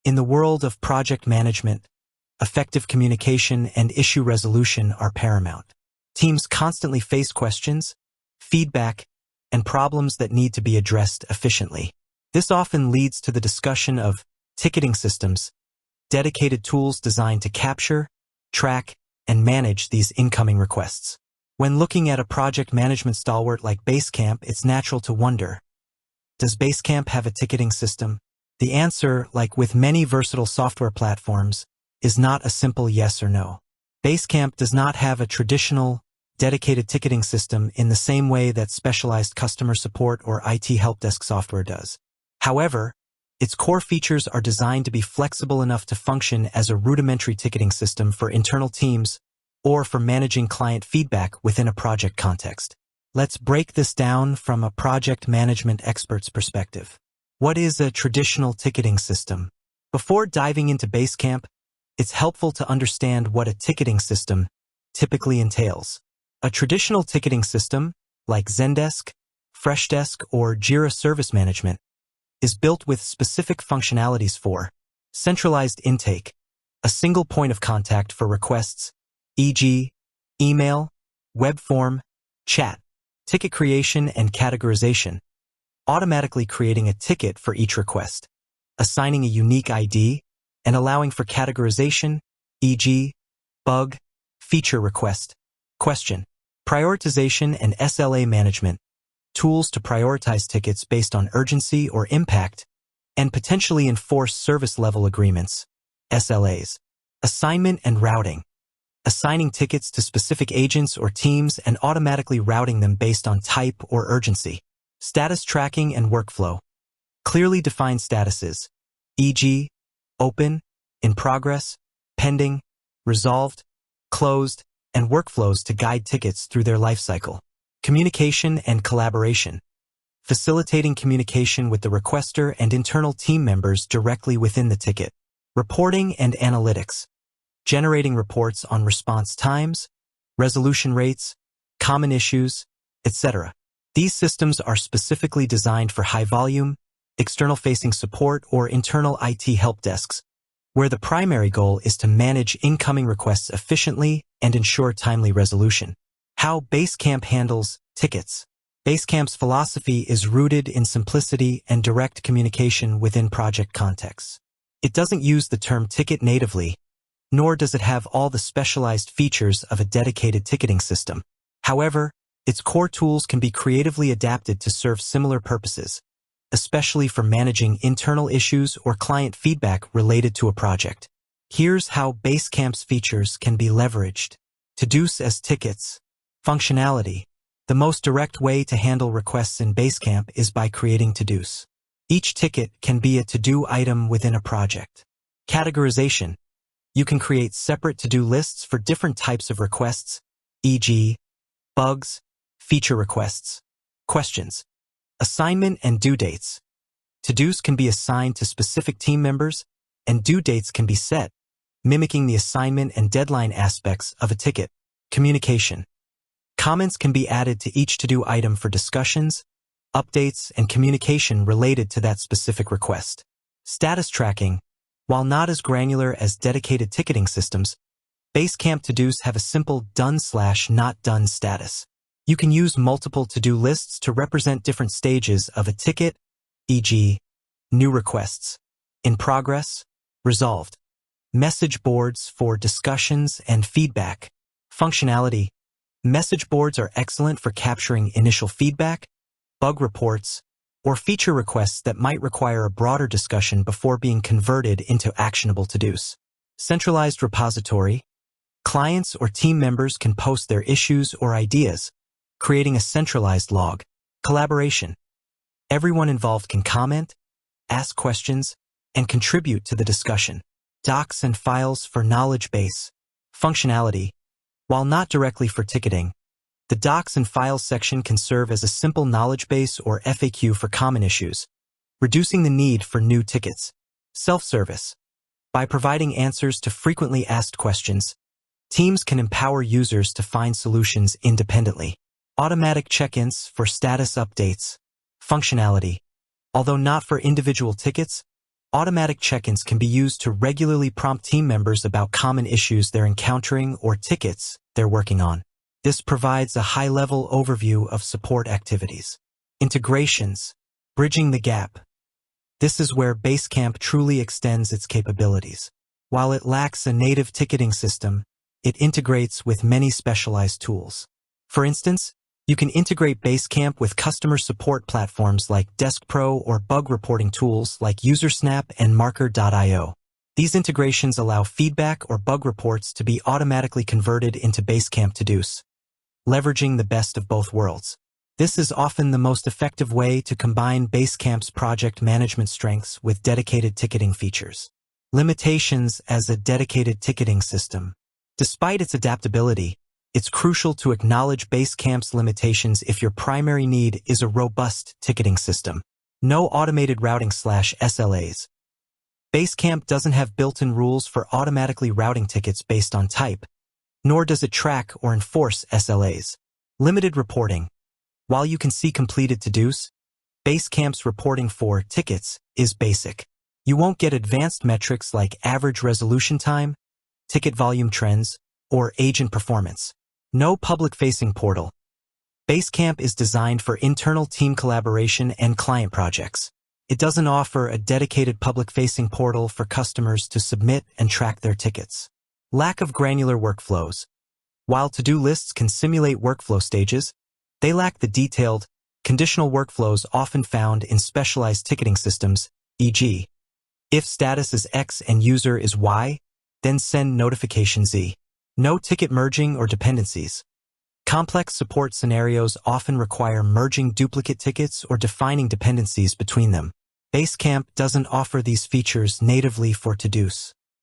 In the world of project management, effective communication and issue resolution are paramount. Teams constantly face questions, feedback, and problems that need to be addressed efficiently. This often leads to the discussion of ticketing systems, dedicated tools designed to capture, track, and manage these incoming requests. When looking at a project management stalwart like Basecamp, it's natural to wonder, does Basecamp have a ticketing system? The answer, like with many versatile software platforms, is not a simple yes or no. Basecamp does not have a traditional, dedicated ticketing system in the same way that specialized customer support or IT help desk software does. However, its core features are designed to be flexible enough to function as a rudimentary ticketing system for internal teams or for managing client feedback within a project context. Let's break this down from a project management expert's perspective. What is a traditional ticketing system? Before diving into Basecamp, it's helpful to understand what a ticketing system typically entails. A traditional ticketing system, like Zendesk, Freshdesk, or Jira Service Management, is built with specific functionalities for centralized intake, a single point of contact for requests, e.g., email, web form, chat, ticket creation and categorization, automatically creating a ticket for each request, assigning a unique ID, and allowing for categorization, e.g., bug, feature request, question, prioritization and SLA management, tools to prioritize tickets based on urgency or impact, and potentially enforce service-level agreements, SLAs, assignment and routing, assigning tickets to specific agents or teams and automatically routing them based on type or urgency. Status tracking and workflow. Clearly defined statuses, e.g., open, in progress, pending, resolved, closed, and workflows to guide tickets through their lifecycle. Communication and collaboration. Facilitating communication with the requester and internal team members directly within the ticket. Reporting and analytics. Generating reports on response times, resolution rates, common issues, etc. These systems are specifically designed for high-volume, external-facing support or internal IT help desks, where the primary goal is to manage incoming requests efficiently and ensure timely resolution. How Basecamp handles tickets. Basecamp's philosophy is rooted in simplicity and direct communication within project contexts. It doesn't use the term ticket natively, nor does it have all the specialized features of a dedicated ticketing system. However, its core tools can be creatively adapted to serve similar purposes, especially for managing internal issues or client feedback related to a project. Here's how Basecamp's features can be leveraged. To-dos as tickets. Functionality. The most direct way to handle requests in Basecamp is by creating to-dos. Each ticket can be a to-do item within a project. Categorization. You can create separate to-do lists for different types of requests, e.g., bugs, feature requests, questions, assignment and due dates. To-dos can be assigned to specific team members, and due dates can be set, mimicking the assignment and deadline aspects of a ticket. Communication. Comments can be added to each to-do item for discussions, updates, and communication related to that specific request. Status tracking. While not as granular as dedicated ticketing systems, Basecamp to-dos have a simple done/not done status. You can use multiple to-do lists to represent different stages of a ticket, e.g., new requests, in progress, resolved. Message boards for discussions and feedback. Functionality. Message boards are excellent for capturing initial feedback, bug reports, or feature requests that might require a broader discussion before being converted into actionable to-dos. Centralized repository. Clients or team members can post their issues or ideas, creating a centralized log. Collaboration. Everyone involved can comment, ask questions, and contribute to the discussion. Docs and files for knowledge base. Functionality. While not directly for ticketing, the docs and files section can serve as a simple knowledge base or FAQ for common issues, reducing the need for new tickets. Self-service. By providing answers to frequently asked questions, teams can empower users to find solutions independently. Automatic check-ins for status updates. Functionality. Although not for individual tickets, Automatic check-ins can be used to regularly prompt team members about common issues they're encountering or tickets they're working on. This provides a high-level overview of support activities. Integrations, bridging the gap. This is where Basecamp truly extends its capabilities. While it lacks a native ticketing system, it integrates with many specialized tools. For instance, you can integrate Basecamp with customer support platforms like DeskPro or bug reporting tools like UserSnap and Marker.io. These integrations allow feedback or bug reports to be automatically converted into Basecamp to-dos, leveraging the best of both worlds. This is often the most effective way to combine Basecamp's project management strengths with dedicated ticketing features. Limitations as a dedicated ticketing system. Despite its adaptability, it's crucial to acknowledge Basecamp's limitations if your primary need is a robust ticketing system. No automated routing/SLAs. Basecamp doesn't have built-in rules for automatically routing tickets based on type, nor does it track or enforce SLAs. Limited reporting. While you can see completed to-dos, Basecamp's reporting for tickets is basic. You won't get advanced metrics like average resolution time, ticket volume trends, or agent performance. No public-facing portal. Basecamp is designed for internal team collaboration and client projects. It doesn't offer a dedicated public-facing portal for customers to submit and track their tickets. Lack of granular workflows. While to-do lists can simulate workflow stages, they lack the detailed, conditional workflows often found in specialized ticketing systems, e.g., if status is X and user is Y, then send notification Z. No ticket merging or dependencies. Complex support scenarios often require merging duplicate tickets or defining dependencies between them. Basecamp doesn't offer these features natively for to-dos.